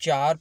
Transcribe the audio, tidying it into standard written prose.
4